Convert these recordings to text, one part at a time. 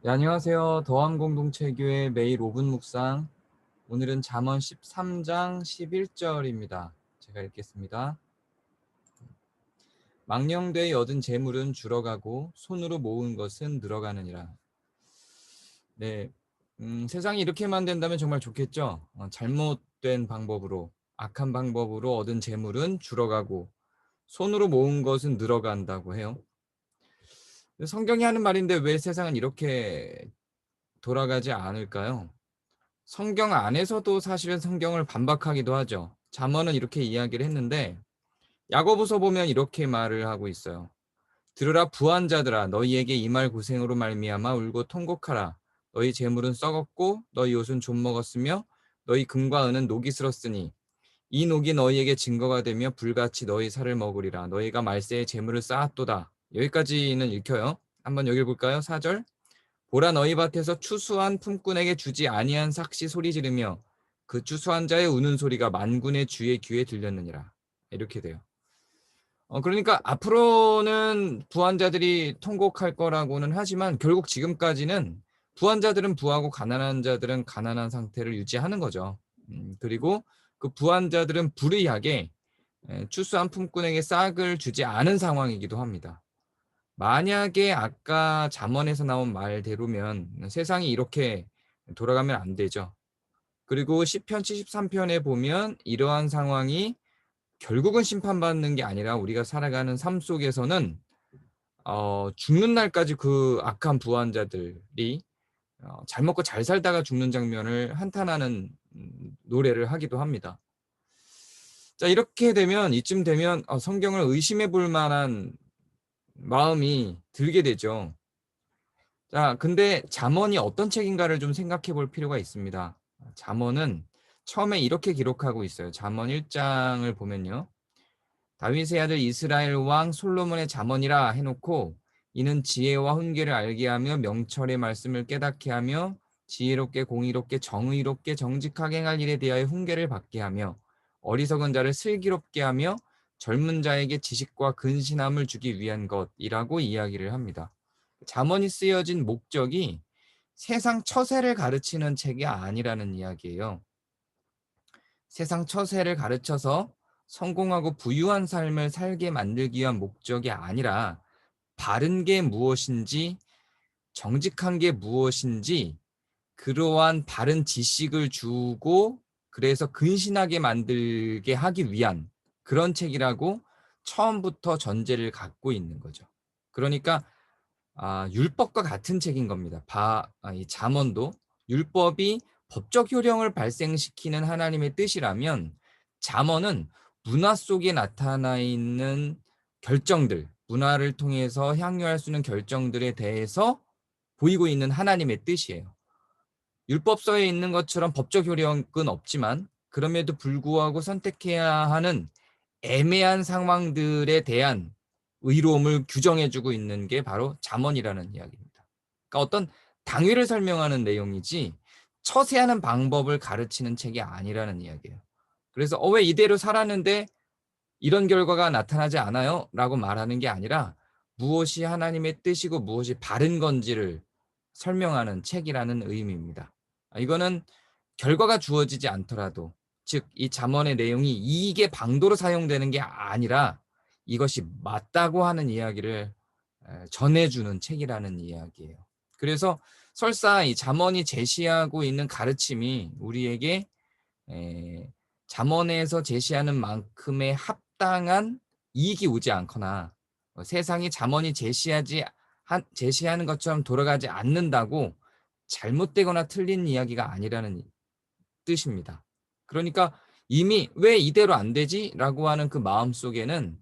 네, 안녕하세요. 더한공동체교회 매일 5분 묵상. 오늘은 잠언 13장 11절입니다. 제가 읽겠습니다. 망령되이 얻은 재물은 줄어가고 손으로 모은 것은 늘어가느니라. 네, 세상이 이렇게만 된다면 정말 좋겠죠. 잘못된 방법으로, 악한 방법으로 얻은 재물은 줄어가고 손으로 모은 것은 늘어간다고 해요. 성경이 하는 말인데 왜 세상은 이렇게 돌아가지 않을까요? 성경 안에서도 사실은 성경을 반박하기도 하죠. 잠언은 이렇게 이야기를 했는데 야고보서 보면 이렇게 말을 하고 있어요. 들으라 부한 자들아 너희에게 이 말 고생으로 말미암아 울고 통곡하라. 너희 재물은 썩었고 너희 옷은 좀 먹었으며 너희 금과 은은 녹이 슬었으니 이 녹이 너희에게 증거가 되며 불같이 너희 살을 먹으리라. 너희가 말세에 재물을 쌓았도다. 여기까지는 읽혀요. 한번 여기 볼까요? 4절. 보라 너희 밭에서 추수한 품꾼에게 주지 아니한 삭시 소리 지르며 그 추수한 자의 우는 소리가 만군의 주의 귀에 들렸느니라. 이렇게 돼요. 그러니까 앞으로는 부한자들이 통곡할 거라고는 하지만 결국 지금까지는 부한자들은 부하고 가난한 자들은 가난한 상태를 유지하는 거죠. 그리고 그 부한자들은 불의하게 추수한 품꾼에게 싹을 주지 않은 상황이기도 합니다. 만약에 아까 잠언에서 나온 말대로면 세상이 이렇게 돌아가면 안 되죠. 그리고 시편 73편에 보면 이러한 상황이 결국은 심판받는 게 아니라 우리가 살아가는 삶 속에서는 죽는 날까지 그 악한 부한자들이 잘 먹고 잘 살다가 죽는 장면을 한탄하는 노래를 하기도 합니다. 자, 이렇게 되면 이쯤 되면 성경을 의심해 볼 만한 마음이 들게 되죠. 자, 근데 잠언이 어떤 책인가를 좀 생각해 볼 필요가 있습니다. 잠언은 처음에 이렇게 기록하고 있어요. 잠언 1장을 보면요. 다윗의 아들 이스라엘 왕 솔로몬의 잠언이라 해놓고 이는 지혜와 훈계를 알게 하며 명철의 말씀을 깨닫게 하며 지혜롭게 공의롭게 정의롭게 정직하게 행할 일에 대하여 훈계를 받게 하며 어리석은 자를 슬기롭게 하며 젊은 자에게 지식과 근신함을 주기 위한 것이라고 이야기를 합니다. 잠언이 쓰여진 목적이 세상 처세를 가르치는 책이 아니라는 이야기예요. 세상 처세를 가르쳐서 성공하고 부유한 삶을 살게 만들기 위한 목적이 아니라 바른 게 무엇인지 정직한 게 무엇인지 그러한 바른 지식을 주고 그래서 근신하게 만들게 하기 위한 그런 책이라고 처음부터 전제를 갖고 있는 거죠. 그러니까 율법과 같은 책인 겁니다. 이 잠언도 율법이 법적 효력을 발생시키는 하나님의 뜻이라면 잠언은 문화 속에 나타나 있는 결정들, 문화를 통해서 향유할 수 있는 결정들에 대해서 보이고 있는 하나님의 뜻이에요. 율법서에 있는 것처럼 법적 효력은 없지만 그럼에도 불구하고 선택해야 하는 애매한 상황들에 대한 의로움을 규정해주고 있는 게 바로 잠언이라는 이야기입니다. 그러니까 어떤 당위를 설명하는 내용이지 처세하는 방법을 가르치는 책이 아니라는 이야기예요. 그래서 왜 이대로 살았는데 이런 결과가 나타나지 않아요? 라고 말하는 게 아니라 무엇이 하나님의 뜻이고 무엇이 바른 건지를 설명하는 책이라는 의미입니다. 이거는 결과가 주어지지 않더라도 즉 이 잠언의 내용이 이익의 방도로 사용되는 게 아니라 이것이 맞다고 하는 이야기를 전해주는 책이라는 이야기예요. 그래서 설사 이 잠언이 제시하고 있는 가르침이 우리에게 잠언에서 제시하는 만큼의 합당한 이익이 오지 않거나 세상이 잠언이 제시하는 것처럼 돌아가지 않는다고 잘못되거나 틀린 이야기가 아니라는 뜻입니다. 그러니까 이미 왜 이대로 안 되지? 라고 하는 그 마음 속에는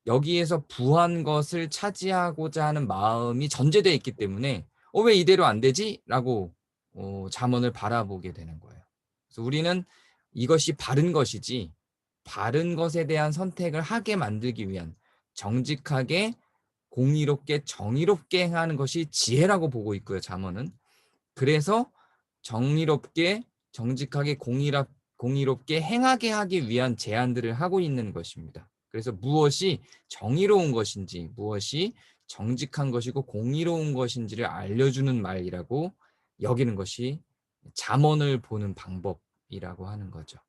여기에서 부한 것을 차지하고자 하는 마음이 전제되어 있기 때문에 왜 이대로 안 되지? 라고 잠언을 바라보게 되는 거예요. 그래서 우리는 이것이 바른 것이지 바른 것에 대한 선택을 하게 만들기 위한 정직하게 공의롭게 정의롭게 행하는 것이 지혜라고 보고 있고요. 잠언은. 그래서 정의롭게 정직하게 공의롭게 행하게 하기 위한 제안들을 하고 있는 것입니다. 그래서 무엇이 정의로운 것인지 무엇이 정직한 것이고 공의로운 것인지를 알려주는 말이라고 여기는 것이 잠언을 보는 방법이라고 하는 거죠.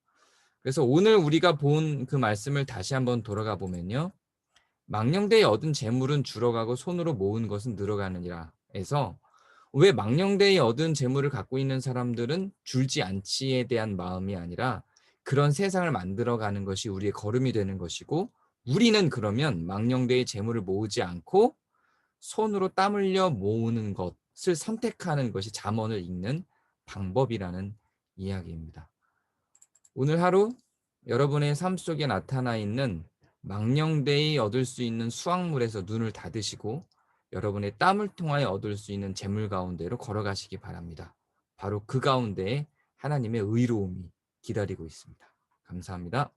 그래서 오늘 우리가 본 그 말씀을 다시 한번 돌아가 보면요. 망령되이 얻은 재물은 줄어가고 손으로 모은 것은 늘어가느니라 해서 왜 망령되이 얻은 재물을 갖고 있는 사람들은 줄지 않지에 대한 마음이 아니라 그런 세상을 만들어가는 것이 우리의 걸음이 되는 것이고 우리는 그러면 망령되이 재물을 모으지 않고 손으로 땀 흘려 모으는 것을 선택하는 것이 잠언을 읽는 방법이라는 이야기입니다. 오늘 하루 여러분의 삶 속에 나타나 있는 망령되이 얻을 수 있는 수확물에서 눈을 닫으시고 여러분의 땀을 통하여 얻을 수 있는 재물 가운데로 걸어가시기 바랍니다. 바로 그 가운데에 하나님의 의로움이 기다리고 있습니다. 감사합니다.